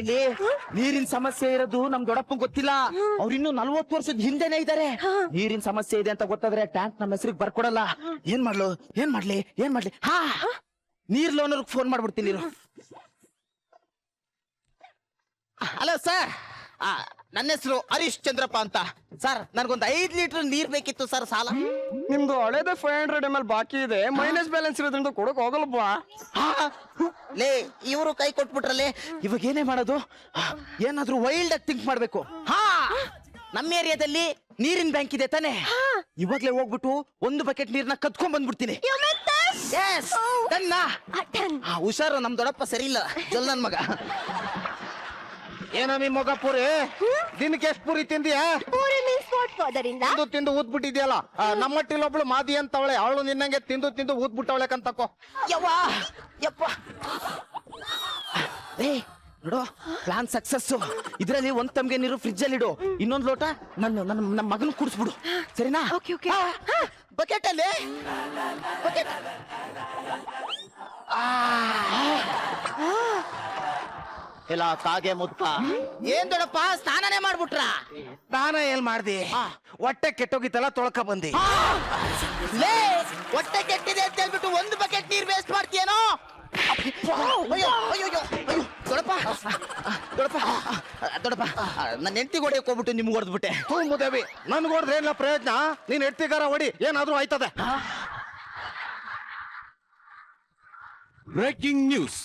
ಇಲ್ಲಿ ನೀರಿನ ಸಮಸ್ಯೆ ಇರೋದು ನಮ್ ದೊಡ್ಡಪ್ಪ ಗೊತ್ತಿಲ್ಲ. ಅವ್ರು ಇನ್ನು 40 ವರ್ಷದ ಹಿಂದೆನೆ ಇದಾರೆ. ನೀರಿನ ಸಮಸ್ಯೆ ಇದೆ ಅಂತ ಗೊತ್ತಾದ್ರೆ ಟ್ಯಾಂಕ್ ನಮ್ಮ ಹೆಸರಿಗೆ ಬರ್ಕೊಡಲ್ಲ. ಏನ್ ಮಾಡ್ಲಿ ಹಾ ನೀರ್ ಲೋನರ್ಗೆ ಫೋನ್ ಮಾಡ್ಬಿಡ್ತೀನಿ. ಹಲೋ ಸರ್, ನನ್ನ ಹೆಸರು ಹರೀಶ್ ಚಂದ್ರಪ್ಪ ಅಂತ. ಸರ್ ನನ್ಗೊಂದು 5 ಲೀಟರ್ ನೀರ್ ಬೇಕಿತ್ತು ಸರ್, ಸಾಲ. ನಿಮ್ದು ಹಳೇದ 500 ml ಬಾಕಿ ಇದೆ, ಮೈನಸ್ ಬ್ಯಾಲೆನ್ಸ್ ಇರೋದ್ರಿಂದ ಕೊಡಕ್ ಹೋಗಲ್ಲಪ್ಪ. ಲೇ ಇವರು ಕೈ ಕೊಟ್ಬಿಟ್ರಲ್ಲೇ, ಇವಾಗ ಏನೇ ಮಾಡೋದು? ಏನಾದ್ರೂ ವೈಲ್ಡ್ ಆಗಿ ಥಿಂಕ್ ಮಾಡ್ಬೇಕು. ಹಾ ನಮ್ಮ ಏರಿಯಾದಲ್ಲಿ ನೀರಿನ ಬ್ಯಾಂಕ್ ಇದೆ ತಾನೆ, ಇವಾಗ್ಲೇ ಹೋಗ್ಬಿಟ್ಟು 1 ಬಕೆಟ್ ನೀರ್ನ ಕದ್ಕೊಂಡ್ ಬಂದ್ಬಿಡ್ತೀನಿ. ಹುಷಾರು, ನಮ್ ದೊಡ್ಡಪ್ಪ ಸರಿ ಇಲ್ಲ, ಜಲ್ ನನ್ ಮಗ. ಏನೋ ನಿಮ್ ಮಗ ಪೂರಿ ದಿನಕ್ಕೆ ಎಷ್ಟು ಪೂರಿ ತಿಂದಿಯಾ? ತಿಂದು ಊದ್ಬಿಟ್ಟಿದ್ಯಲ್ಲ. ನಮ್ಮಟ್ಟಿಲ್ ಒಬ್ಳು ಮಾದಿ ಅಂತವಳೆ, ಅವಳು ನಿನ್ನಂಗೆ ತಿಂದು ಊದ್ಬಿಟ್ಟವಳೆ ಕಂತಕೋ. ಯಪ್ಪ ನೋಡು, ಪ್ಲಾನ್ ಸಕ್ಸಸ್. ಇದ್ರಲ್ಲಿ 1 ತಮ್ಗೆ ನೀರು ಫ್ರಿಜ್ ಅಲ್ಲಿ ಇಡು, ಇನ್ನೊಂದು ಲೋಟ ನಮ್ಮ ಮಗನ್ ಕುಡಿಸ್ಬಿಡು, ಸರಿನಾ? ಬಕೆಟ್ ಅಲ್ಲಿ ಇಲ್ಲ ಕಾಗೆ ಮುದ್ಕ. ಏನ್ ದೊಡ್ಡಪ್ಪ ಸ್ನಾನನೇ ಮಾಡ್ಬಿಟ್ರ? ಸ್ನಾನ ಏನ್ ಮಾಡ್ದಿ? ಹೊಟ್ಟೆ ಕೆಟ್ಟೋಗಿತ್ತಲ್ಲ, ತೊಳ್ಕ ಬಂದಿ. ಲೇ ಹೊಟ್ಟೆ ಕೆಟ್ಟಿದೆ ಅಂತ ಹೇಳ್ಬಿಟ್ಟು 1 ಬಕೆಟ್ ನೀರ್ ವೇಸ್ಟ್ ಮಾಡ್ತೀಯೇನೋ? ದೊಡ್ಡಪ್ಪ ನನ್ನ ಹೆಂಡತಿ ಹೊಡೆಯಕ್ ಹೋಗ್ಬಿಟ್ಟು ನಿಮ್ಗೆ ಹೊಡೆದ್ಬಿಟ್ಟೆ. ಮುದೇವಿ, ನನ್ಗೆ ಹೊಡೆದ್ರೆ ಏನಿಲ್ಲ ಪ್ರಯೋಜನ, ನೀನ್ ಹೆಂಡತಿಗಾರ ಹೊಡಿ, ಏನಾದ್ರೂ ಆಯ್ತದೆ. Breaking news.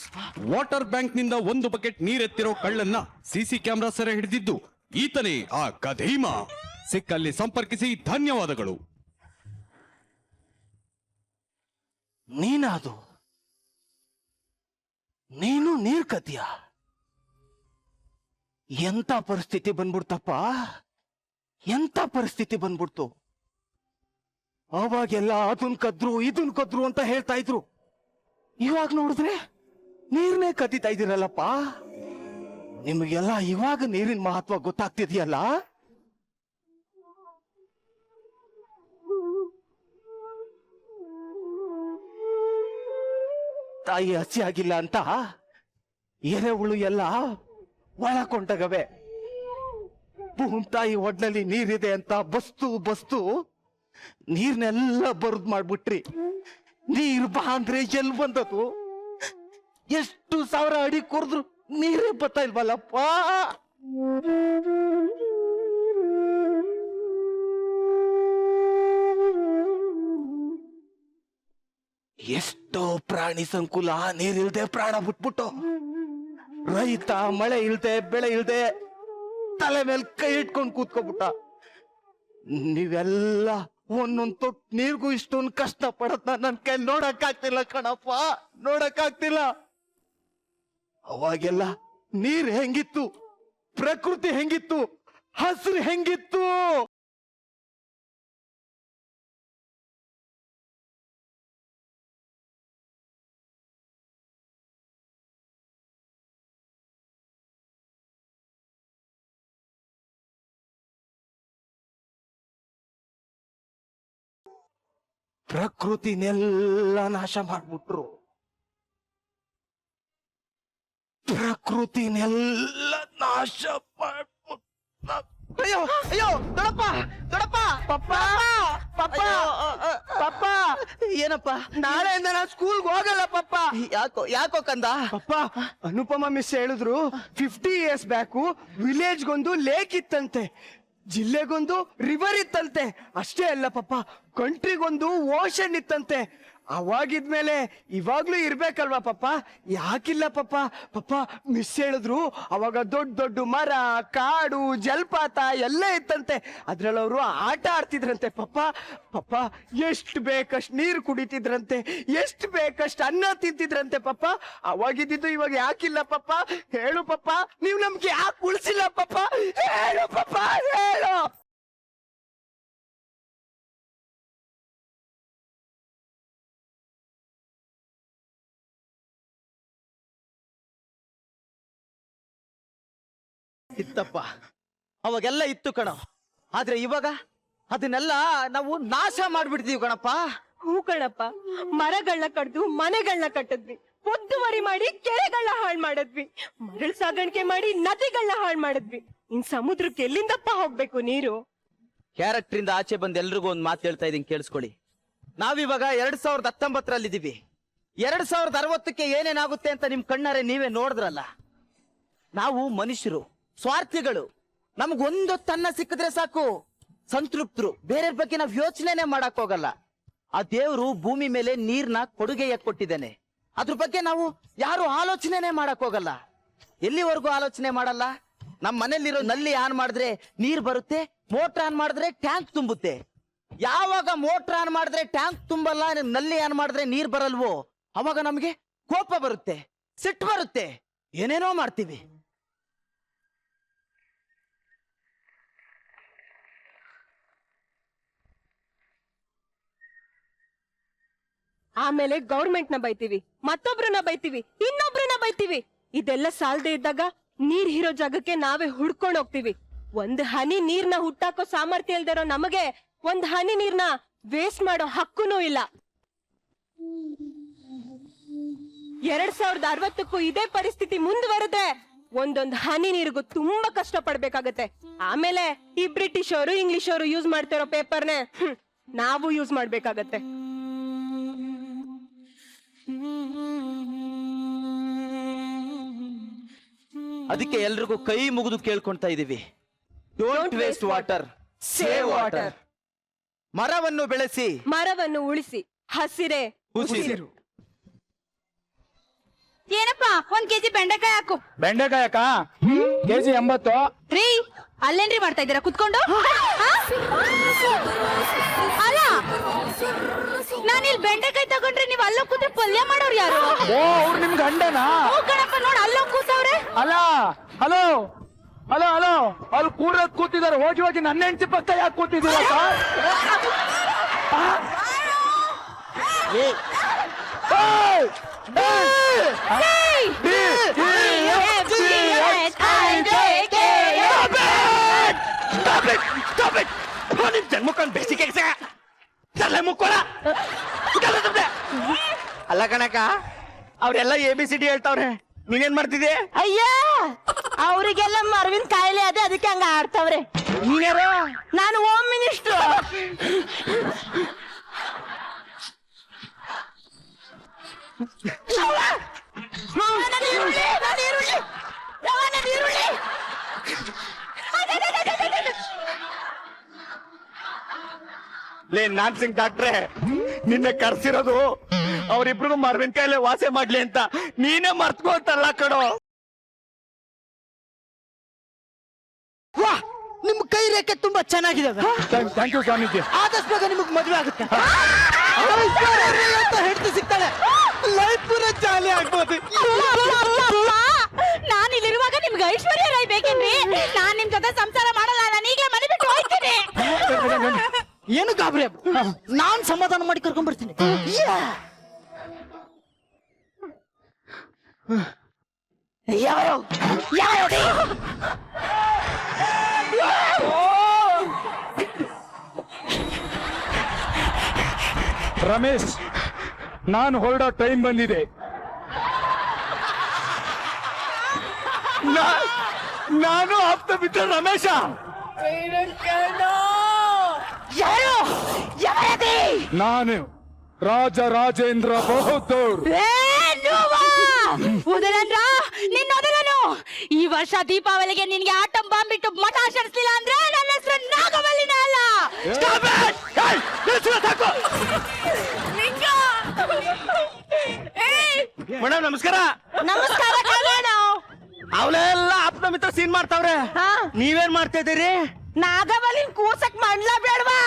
ವಾಟರ್ ಬ್ಯಾಂಕ್ ನಿಂದ 1 ಬಕೆಟ್ ನೀರೆತ್ತಿರೋ ಕಳ್ಳನ್ನ ಸಿಸಿ ಕ್ಯಾಮೆರಾ ಸೆರೆ ಹಿಡಿದಿದ್ದು ಈತನೇ ಆ ಕದೀಮ. ಸಿಕ್ಕಲ್ಲಿ ಸಂಪರ್ಕಿಸಿ. ಧನ್ಯವಾದಗಳು. ನೀನಾದು? ನೀನು ನೀರ್ ಕದಿಯ? ಎಂತ ಪರಿಸ್ಥಿತಿ ಬಂದ್ಬಿಡ್ತಪ್ಪ, ಎಂತ ಪರಿಸ್ಥಿತಿ ಬಂದ್ಬಿಡ್ತು. ಅವಾಗೆಲ್ಲ ಅದನ್ ಕದ್ರು ಅಂತ ಹೇಳ್ತಾ ಇದ್ರು. ಇವಾಗ ನೋಡಿದ್ರೆ ನೀರ್ನೇ ಕದೀತಾ ಇದ್ದೀರಲ್ಲಪ್ಪ. ನಿಮಗೆಲ್ಲ ಇವಾಗ ನೀರಿನ ಮಹತ್ವ ಗೊತ್ತಾಗ್ತಿದೆಯಲ್ಲ. ತಾಯಿ ಹಸಿ ಆಗಿಲ್ಲ ಅಂತ ಎರೆಹುಳು ಎಲ್ಲ ಒಳಕೊಂಡಗವೆ. ತಾಯಿ ಒಡ್ನಲ್ಲಿ ನೀರಿದೆ ಅಂತ ಬಸ್ತು ನೀರ್ನೆಲ್ಲ ಬರುದ್ ಮಾಡ್ಬಿಟ್ರಿ. ನೀರು ಬಾ ಅಂದ್ರೆ ಎಲ್ಲಿ ಬಂದದು? ಎಷ್ಟು 1000 ಅಡಿ ಕೊರ್ದ್ರು ನೀರೇ ಬರ್ತಾ ಇಲ್ವಲ್ಲಪ್ಪ. ಎಷ್ಟೋ ಪ್ರಾಣಿ ಸಂಕುಲ ನೀರಿಲ್ದೆ ಪ್ರಾಣ ಬಿಟ್ಬಿಟ್ಟು, ರೈತ ಮಳೆ ಇಲ್ದೆ ಬೆಳೆ ಇಲ್ದೆ ತಲೆ ಮೇಲೆ ಕೈ ಇಟ್ಕೊಂಡು ಕೂತ್ಕೊಬಿಟ್ಟ. ನೀವೆಲ್ಲ ಒಂದೊಂದ್ ತೊಟ್ಟು ನೀರ್ಗೂ ಇಷ್ಟೊಂದು ಕಷ್ಟ ಪಡತ್ ನನ್ ಕೈ ನೋಡಕ್ ಆಗ್ತಿಲ್ಲ ಕಣಪ್ಪ, ನೋಡಕ್ ಆಗ್ತಿಲ್ಲ. ಅವಾಗೆಲ್ಲ ನೀರ್ ಹೆಂಗಿತ್ತು, ಪ್ರಕೃತಿ ಹೆಂಗಿತ್ತು, ಹಸಿರು ಹೆಂಗಿತ್ತು. ಪ್ರಕೃತಿನೆಲ್ಲ ನಾಶ ಮಾಡ್ಬಿಟ್ರು. ಪ್ರಕೃತಿನೆಲ್ಲ ನಾಶ ಮಾಡ್ಬಿಟ್ರು. ಅಯ್ಯೋ ಅಯ್ಯೋ ದೊಡ್ಡಪ್ಪ ಪಪ್ಪ ಏನಪ್ಪ? ನಾಳೆಯಿಂದ ನಾನು ಸ್ಕೂಲ್ಗೆ ಹೋಗಲ್ಲ ಪಪ್ಪ. ಯಾಕೋ ಕಂದ? ಪಪ್ಪ, ಅನುಪಮ ಮಿಸ್ ಹೇಳಿದ್ರು 50 years ಬ್ಯಾಕು ವಿಲೇಜ್ಗೊಂದು ಲೇಕ್ ಇತ್ತಂತೆ, ಜಿಲ್ಲೆಗೊಂದು ರಿವರ್ ಇತ್ತಂತೆ. ಅಷ್ಟೇ ಅಲ್ಲ ಪಪ್ಪ, ಕಂಟ್ರಿಗೊಂದು ಓಷನ್ ಇತ್ತಂತೆ. ಅವಾಗಿದ್ಮೇಲೆ ಇವಾಗ್ಲೂ ಇರ್ಬೇಕಲ್ವಾ ಪಪ್ಪ? ಯಾಕಿಲ್ಲ ಪಪ್ಪ? ಪಪ್ಪ ಮಿಸ್ ಹೇಳಿದ್ರು ಅವಾಗ ದೊಡ್ಡ ದೊಡ್ಡ ಮರ, ಕಾಡು, ಜಲಪಾತ ಎಲ್ಲ ಇತ್ತಂತೆ. ಅದ್ರಲ್ಲಿ ಅವರು ಆಟ ಆಡ್ತಿದ್ರಂತೆ ಪಪ್ಪ. ಪಪ್ಪ ಎಷ್ಟು ಬೇಕಷ್ಟು ನೀರು ಕುಡಿತಿದ್ರಂತೆ, ಎಷ್ಟು ಬೇಕಷ್ಟು ಅನ್ನ ತಿಂತಿದ್ರಂತೆ ಪಪ್ಪ. ಅವಾಗಿದ್ದು ಇವಾಗ ಯಾಕಿಲ್ಲ ಪಪ್ಪ? ಹೇಳು ಪಪ್ಪ, ನೀವು ನಮ್ಗೆ ಯಾಕೆ ಉಳಿಸಿಲ್ಲ ಪಪ್ಪ? ಹೇಳು ಪಪ್ಪ, ಹೇಳು. ಇತ್ತಪ್ಪ, ಅವಾಗೆಲ್ಲ ಇತ್ತು ಕಣ. ಆದ್ರೆ ಇವಾಗ ಅದನ್ನೆಲ್ಲ ನಾವು ನಾಶ ಮಾಡ್ಬಿಡ್ತೀವಿ ಕಣಪ್ಪ. ಹೂ ಕಣಪ್ಪ, ಮರಗಳನ್ನ ಕಡ್ದು ಮನೆಗಳನ್ನ ಕಟ್ಟಿದ್ವಿ, ಒತ್ತುವರಿ ಮಾಡಿ ಕೆರೆಗಳನ್ನ ಹಾಳು ಮಾಡಿದ್ವಿ, ಮರಳು ಸಾಗಾಣಿಕೆ ಮಾಡಿ ನದಿಗಳನ್ನ ಹಾಳು ಮಾಡಿದ್ವಿ. ಇನ್ ಸಮುದ್ರಕ್ಕೆ ಎಲ್ಲಿಂದಪ್ಪ ಹೋಗ್ಬೇಕು ನೀರು? ಕ್ಯಾರೆಕ್ಟರ್ ಇಂದ ಆಚೆ ಬಂದ್ ಎಲ್ರಿಗೂ ಒಂದ್ ಮಾತು ಹೇಳ್ತಾ ಇದೀನಿ, ಕೇಳಿಸ್ಕೊಳ್ಳಿ. ನಾವಿವಾಗ 2019 ಇದೀವಿ. 2060ಕ್ಕೆ ಏನೇನಾಗುತ್ತೆ ಅಂತ ನಿಮ್ ಕಣ್ಣಾರೆ ನೀವೇ ನೋಡಿದ್ರಲ್ಲ. ನಾವು ಮನುಷ್ಯರು ಸ್ವಾರ್ಥಿಗಳು. ನಮಗೊಂದೊತ್ತನ್ನ ಸಿಕ್ಕಿದ್ರೆ ಸಾಕು, ಸಂತೃಪ್ತರು. ಬೇರೆ ಬಗ್ಗೆ ನಾವ್ ಯೋಚನೆನೆ ಮಾಡಕ್ ಹೋಗಲ್ಲ. ಆ ದೇವ್ರು ಭೂಮಿ ಮೇಲೆ ನೀರ್ನ ಕೊಡುಗೆಯ ಕೊಟ್ಟಿದ್ದೇನೆ, ಅದ್ರ ಬಗ್ಗೆ ನಾವು ಯಾರು ಆಲೋಚನೆನೆ ಮಾಡಕ್ ಹೋಗಲ್ಲ. ಎಲ್ಲಿವರೆಗೂ ಆಲೋಚನೆ ಮಾಡಲ್ಲ? ನಮ್ ಮನೇಲಿರೋ ನಲ್ಲಿ ಆನ್ ಮಾಡಿದ್ರೆ ನೀರ್ ಬರುತ್ತೆ, ಮೋಟರ್ ಆನ್ ಮಾಡಿದ್ರೆ ಟ್ಯಾಂಕ್ ತುಂಬುತ್ತೆ. ಯಾವಾಗ ಮೋಟರ್ ಆನ್ ಮಾಡಿದ್ರೆ ಟ್ಯಾಂಕ್ ತುಂಬಲ್ಲ, ನಲ್ಲಿ ಆನ್ ಮಾಡಿದ್ರೆ ನೀರ್ ಬರಲ್ವೋ, ಅವಾಗ ನಮ್ಗೆ ಕೋಪ ಬರುತ್ತೆ, ಸಿಟ್ಟು ಬರುತ್ತೆ, ಏನೇನೋ ಮಾಡ್ತೀವಿ. ಆಮೇಲೆ ಗೌರ್ಮೆಂಟ್ ನ ಬೈತೀವಿ, ಮತ್ತೊಬ್ರನ್ನ ಬೈತೀವಿ, ಇನ್ನೊಬ್ರನ್ನ ಬೈತೀವಿ. ಇದೆಲ್ಲ ಸಾಲದೆ ಇದ್ದಾಗ ನೀರ್ ಹೀರೋ ಜಾಗಕ್ಕೆ ನಾವೇ ಹುಡ್ಕೊಂಡ್ ಹೋಗ್ತೀವಿ. ಒಂದ್ ಹನಿ ನೀರ್ನ ಹುಟ್ಟಾಕೋ ಸಾಮರ್ಥ್ಯ ಇಲ್ದಿರೋ ನಮಗೆ ಒಂದ್ ಹನಿ ನೀರ್ನ ವೇಸ್ಟ್ ಮಾಡೋ ಹಕ್ಕುನೂ ಇಲ್ಲ. 2060ಕ್ಕೂ ಇದೇ ಪರಿಸ್ಥಿತಿ ಮುಂದುವರೆದ್ರೆ ಒಂದೊಂದ್ ಹನಿ ನೀರಿಗೂ ತುಂಬಾ ಕಷ್ಟ ಪಡ್ಬೇಕಾಗತ್ತೆ. ಆಮೇಲೆ ಈ ಬ್ರಿಟಿಷ್ ಅವರು ಇಂಗ್ಲಿಷ್ ಅವರು ಯೂಸ್ ಮಾಡ್ತಿರೋ ಪೇಪರ್ನೇ ನಾವು ಯೂಸ್ ಮಾಡ್ಬೇಕಾಗತ್ತೆ. ಅದಕ್ಕೆ ಎಲ್ರಿಗೂ ಕೈ ಮುಗಿದು ಕೇಳ್ಕೊಂತಾ ಇದೀವಿ, don't waste water, save water. ಮರವನ್ನು ಬೆಳೆಸಿ, ಮರವನ್ನು ಉಳಿಸಿ, ಹಸಿರೇ ಉಸಿರು. ಏನಪ್ಪ 1 ಕೆಜಿ ಬೆಂಡೆಕಾಯಿ ಹಾಕು. ಬೆಂಡೆಕಾಯಿ ಅಕ್ಕ ಕೆಜಿ 80. ರೀ ಅಲ್ಲೇನ್ರಿ ಮಾಡ್ತಾ ಇದ್ದೀರಾ ಕುತ್ಕೊಂಡು? ಅಲ್ಲ ನಾನು ಇಲ್ಲಿ ಬೆಂಡೆಕಾಯಿ ತಗೊಂಡ್ರೆ ನೀವು ಅಲ್ಲೋಗ್ ಕೂತ್ರೆ ಪಲ್ಯ ಮಾಡೋರು ಯಾರು? ಓ ಅವ್ರು ನಿಮ್ ಗಂಡನಾ? ಹೂ ಕಣಪ್ಪ, ನೋಡ್ ಅಲ್ಲೋಗ್ ಕೂತವ್ರೆ. ಅಲ್ಲ ಹಲೋ ಹಲೋ ಹಲೋ ಅಲ್ಲಿ ಕೂತಿದ್ದಾರೆ, ಹೋಗಿ ನನ್ನ ಹೆಂಡತಿ ಪಕ್ಕ ಯಾಕೆ ಕೂತಿದ್ದೀರಕ್ಕ? ಜನ್ಮಕ್ಕೊಂದು ಬೇಸಿಗೆ ಅಲ್ಲ ಕಣಕ, ಅವ್ರೆಲ್ಲ ABCD ಹೇಳ್ತಾವ್ರೆ, ನೀನೇನ್ ಮಾಡ್ತಿದ್ದೆ? ಅಯ್ಯ ಅವರಿಗೆಲ್ಲ ಮರವಿನ ಕಾಯಿಲೆ ಅದೇ, ಅದಕ್ಕೆ ಹಂಗ ಆಡ್ತಾವ್ರೆ. ನೀನ್ಯಾರು? ನಾನು ಹೋಮ್ ಮಿನಿಸ್ಟ್ರು. ಲೇ ನಾನ್ ಸಿಂಗ್ ಡಾಕ್ಟ್ರೆ, ನಿನ್ನೆ ಕರ್ಸಿರೋದು ಅವ್ರಿಬ್ರಿಗೂ ಮರವಿನ ಕಾಯಿಲೆ ವಾಸೆ ಮಾಡ್ಲಿ ಅಂತ. ನೀನೇ ಮರ್ತ್ಕೊಂತಲ್ಲ ಕಣೋ. ವಾ, ನಿಮ್ ಕೈ ರೇಖೆ ತುಂಬಾ ಚೆನ್ನಾಗಿದಾವೆ. Thank you Swamiji. ಆದಷ್ಟು ಬೇಗ ನಿಮಗ್ ಮದ್ವೆ ಆಗುತ್ತೆ, ಹೆಂಡತಿ ಸಿಗ್ತಾಳೆ, ಲೈಫ್ ಪೂರ ಜಾಲಿ ಆಗ್ಬೋದು. ನಾನು ಇಲ್ಲಿರುವಾಗ ನಿಮ್ಗೆ ಐಶ್ವರ್ಯ ರೈ ಬೇಕೇನ್ರಿ? ನಾನ್ ನಿಮ್ ಜೊತೆ ಸಂಸಾರ ಮಾಡಲ್ಲ, ನಾನು ಈಗಲೇ ಮನೆ ಬಿಟ್ಟು ಹೋಗ್ತೀನಿ. ಏನು ಗಾಬರಿ, ನಾನ್ ಸಮಾಧಾನ ಮಾಡಿ ಕರ್ಕೊಂಡ್ ಬರ್ತೀನಿ. ಯಾರು ಯಾರು? ರಮೇಶ್, ನಾನು ಹೊರಡೋ ಟೈಮ್ ಬಂದಿದೆ. ನಾನು ಆಪ್ತ ಬಿದ್ದ ರಮೇಶ. ಯಾರು ಯಾರದಿ? ನಾನು ರಾಜ ರಾಜೇಂದ್ರ ಬಹದ್ದೂರ್. ಉದರನ್ರ ನಿನ್ನ ಉದರನು. ಈ ವರ್ಷ ದೀಪಾವಳಿಗೆ ನಿನ್ಗೆ ಆಟಂ ಬಾಂಬ್ ಬಿಟ್ಟು ಮಠ ಆಚರಿಸಲಿಲ್ಲ ಅಂದ್ರೆ ನನ್ನ ಹೆಸರು ನಾಗವಲ್ಲಿನ ಅಲ್ಲ. ಮೇಡಮ್ ನಮಸ್ಕಾರ. ನಮಸ್ಕಾರ ಕಲ್ಯಾಣ. ಅವಳೆಲ್ಲ ಆಪ್ತ ಮಿತ್ರ ಸೀನ್ ಮಾಡ್ತಾವ್ರೆ, ನೀವೇನ್ ಮಾಡ್ತಾ ಇದ್ದೀರಿ? ನಾಗವಲ್ಲಿನ ಕೂಸಕ್ ಮಾಡ್ಲ ಬೇಡವಾ?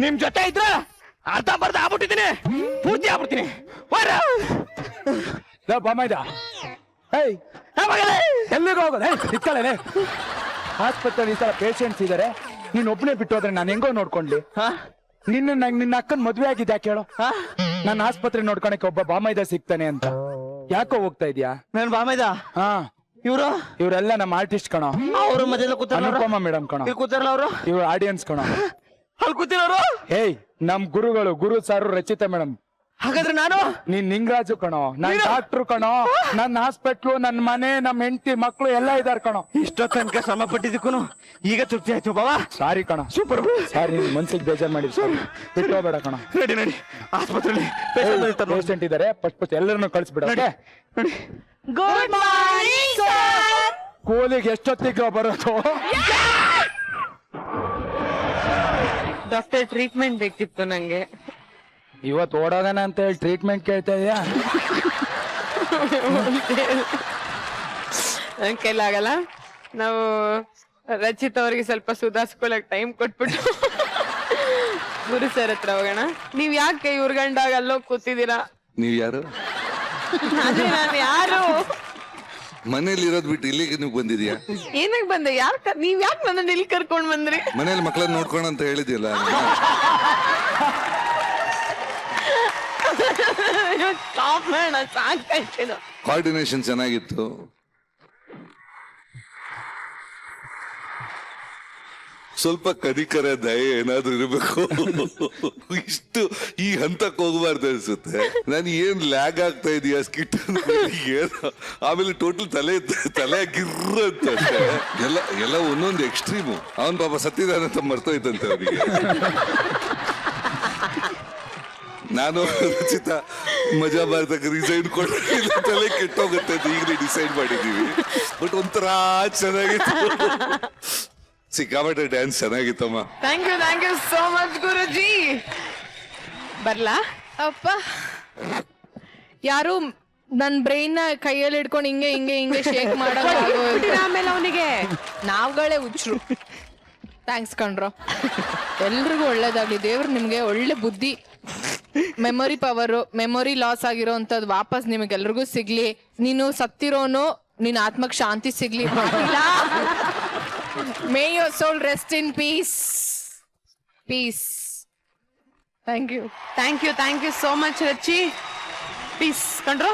ನಿಮ್ ಜೊತೆ ಇದ್ರ ಅರ್ಧ ಬರ್ಧ ಆಗ್ಬಿಟ್ಟಿದ್ದೀನಿ, ಪೂರ್ತಿ ಆಗ್ಬಿಡ್ತೀನಿ. ಬಾಮೈದ ಏಯ್ ಎಲ್ಲಿಗೆ ಹೋಗೋದು ಇತ್ತಲೇ ಆಸ್ಪತ್ರೆಯಲ್ಲಿ ಈ ತರ ಪೇಷಂಟ್ಸ್ ಇದಾರೆ, ನೀನ್ ಒಬ್ಬನೇ ಬಿಟ್ಟು ಹೋದ್ರೆ ನಾನು ಹೆಂಗೋ ನೋಡ್ಕೊಂಡ್ಲಿ? ನಿನ್ನ ಅಕ್ಕನ್ ಮದ್ವೆ ಆಗಿದ್ಯಾ ಕೇಳು? ನನ್ನ ಆಸ್ಪತ್ರೆ ನೋಡ್ಕೊಳಕ್ಕೆ ಒಬ್ಬ ಬಾಮೈದ ಸಿಗ್ತಾನೆ ಅಂತ ಯಾಕೋ ಹೋಗ್ತಾ ಇದ್ಯಾ? ನನ್ ಬಾಮೈದ ಹಾ, ಇವರೆಲ್ಲ ನಮ್ಮ ಆರ್ಟಿಸ್ಟ್ ಕಣೋ. ಅವರು ಮಧ್ಯದಲ್ಲಿ ಕೂತಾರ ಅನುಪಮ ಮೇಡಮ್ ಕಣೋ. ಇಲ್ಲಿ ಕೂತಾರಲ್ಲ ಅವರು, ಇವ್ರು ಆಡಿಯನ್ಸ್ ಕಣೋ. ಅಲ್ಲಿ ಕೂತಿರೋರು ಏಯ್ ನಮ್ ಗುರುಗಳು, ಗುರು ಸಾರು ರಚಿತಾ ಮೇಡಮ್. ಹಾಗಾದ್ರೆ ನಾನು ನೀನ್ ನಿಂಗರಾಜು ಕಣೋ, ನನ್ ಡಾಕ್ಟ್ರು ಕಣೋ. ನನ್ನ ಹಾಸ್ಪಿಟ್ಲು, ನನ್ ಮನೆ, ನಮ್ ಹೆಂಡತಿ ಮಕ್ಳು ಎಲ್ಲ ಇದಾರ ಕಣೋ. ಇಷ್ಟೋ ತನಕ ಶ್ರಮ ಪಟ್ಟಿದ್ದಕ್ಕೂ ಈಗ ತೃಪ್ತಿ ಆಯ್ತು ಬಾಬಾ. ಸಾರಿ ಕಣೋ, ಸೂಪರ್ ಸಾರಿ, ನಿನ್ ಮನ್ಸಿಗೆ ಬೇಜಾರ್ ಮಾಡಿ ಬಿಟ್ಟು ಹೋಗ್ಬೇಡ ಕಣೋ. ನಡಿ ಆಸ್ಪತ್ರೆಯಲ್ಲಿ ಪೇಷಂಟ್ ಇದಾರೆ, ಫಸ್ಟ್ ಎಲ್ಲರನ್ನು ಕಳ್ಸ್ಬಿಡ. Good morning sir. ಕೂಲಿಗೆ ಎಷ್ಟೊತ್ತಿಗೆ ಬರೋದು? ಡಾಕ್ಟರ್ ಟ್ರೀಟ್ಮೆಂಟ್ ಬೇಕಿತ್ತು ನಂಗೆ. ಇವತ್ತು ಓಡೋಗಣ ಅಂತ ಹೇಳಿ ಟ್ರೀಟ್ಮೆಂಟ್ ಕೇಳ್ತಾ ಇದೆಯಾ? ನನ್ ಕೈಲಾಗಲ್ಲ. ನಾವು ರಚಿತ್ ಅವ್ರಿಗೆ ಸ್ವಲ್ಪ ಸುಧಾರಿಸ್ಕೊಳಕ್ ಟೈಮ್ ಕೊಟ್ಬಿಟ್ಟು ಗುರು ಸರ್ ಹತ್ರ ಹೋಗೋಣ. ನೀವ್ ಯಾಕೆ ಇವ್ರ ಗಂಡಾಗ ಅಲ್ಲೋಗ್ ಕೂತಿದ್ದೀರಾ? ನೀವ್ ಯಾರು? ಅದೇ ನಾನು ಯಾರು? ಮನೇಲಿ ಇರೋದ್ ಬಿಟ್ಟು ಇಲ್ಲಿಗೆ ನೀವು ಬಂದಿದ್ಯಾ? ಏನಕ್ ಬಂದೆ? ನೀವ್ ಯಾಕೆ ನನ್ನ ಇಲ್ಲಿ ಕರ್ಕೊಂಡ್ ಬಂದ್ರಿ? ಮನೇಲಿ ಮಕ್ಕಳನ್ನ ನೋಡ್ಕೋಣ ಅಂತ ಹೇಳಿದ್ಯಲ್ಲ. ಸ್ಟಾಪ್ ಮಾಡೋಣ, ಸಾಕಾಯ್ತು. ಕೋಆರ್ಡಿನೇಷನ್ ಚೆನ್ನಾಗಿತ್ತು. ಸ್ವಲ್ಪ ಕನಿಕರ ದಯೆ ಏನಾದ್ರೂ ಇರಬೇಕು. ಇಷ್ಟು ಈ ಹಂತಕ್ಕೆ ಹೋಗ್ಬಾರ್ದು ಅನ್ಸುತ್ತೆ. ನಾನು ಏನ್ ಲ್ಯಾಗ್ ಆಗ್ತಾ ಇದೀಯ ಸ್ಕಿಟ್ ಆಮೇಲೆ ಟೋಟಲ್ ತಲೆ ಗಿರ್ರ ಅಂತ ಎಲ್ಲ ಒಂದೊಂದು ಎಕ್ಸ್ಟ್ರೀಮು. ಅವನ್ ಪಾಪ ಸತ್ತಿದಾನಂತ ಮರ್ತೋಯ್ತಂತೆ ಅವನಿಗೆ. ನಾನು ರಚಿತಾ ಮಜಾ ಭಾರತಕ್ಕೆ ರಿಸೈನ್ ಕೊಟ್ಟು ತಲೆ ಕೆಟ್ಟೋಗುತ್ತೆ ಅಂತ ಈಗಲೇ ಡಿಸೈಡ್ ಮಾಡಿದೀವಿ. ಬಟ್ ಒಂಥರ ಚೆನ್ನಾಗಿತ್ತು, ಸಿಕ್ಕಾಪಟ್ಟೆ ಡ್ಯಾನ್ಸ್ ಚೆನ್ನಾಗಿತ್ತಮ್ಮ. ಥ್ಯಾಂಕ್ ಯು ಸೋ ಮಚ್ ಗುರುಜಿ. ಬರ್ಲಾ? ಅಪ್ಪ ಯಾರು ನನ್ ಬ್ರೈನ್ ನ ಕೈಯಲ್ಲಿ ಹಿಡ್ಕೊಂಡು ಹಿಂಗೆ ಶೇಕ್ ಮಾಡೋದು. ಆಮೇಲೆ ಅವನಿಗೆ ನಾವ್ಗಳೇ ಹುಚ್ಚರು. ಥ್ಯಾಂಕ್ಸ್ ಕಣ್ರೋ, ಎಲ್ರಿಗೂ ಒಳ್ಳೇದಾಗ್ಲಿ. ದೇವ್ರು ನಿಮ್ಗೆ ಒಳ್ಳೆ ಬುದ್ಧಿ, ಮೆಮೊರಿ ಪವರ್, ಮೆಮೊರಿ ಲಾಸ್ ಆಗಿರೋ ಅಂತದ್ ವಾಪಸ್ ನಿಮಗೆಲ್ರಿಗೂ ಸಿಗ್ಲಿ. ನೀನು ಸತ್ತಿರೋನು, ನಿನ್ ಆತ್ಮಕ್ ಶಾಂತಿ ಸಿಗ್ಲಿ. May your soul rest in peace. Thank you so much Rachi. Peace ಕಂಡ್ರೋ,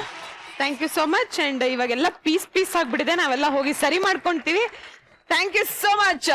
thank you so much. And ಇವಾಗೆಲ್ಲ ಪೀಸ್ ಆಗ್ಬಿಟ್ಟಿದೆ, ನಾವೆಲ್ಲ ಹೋಗಿ ಸರಿ ಮಾಡ್ಕೊಂತೀವಿ. Thank you so much.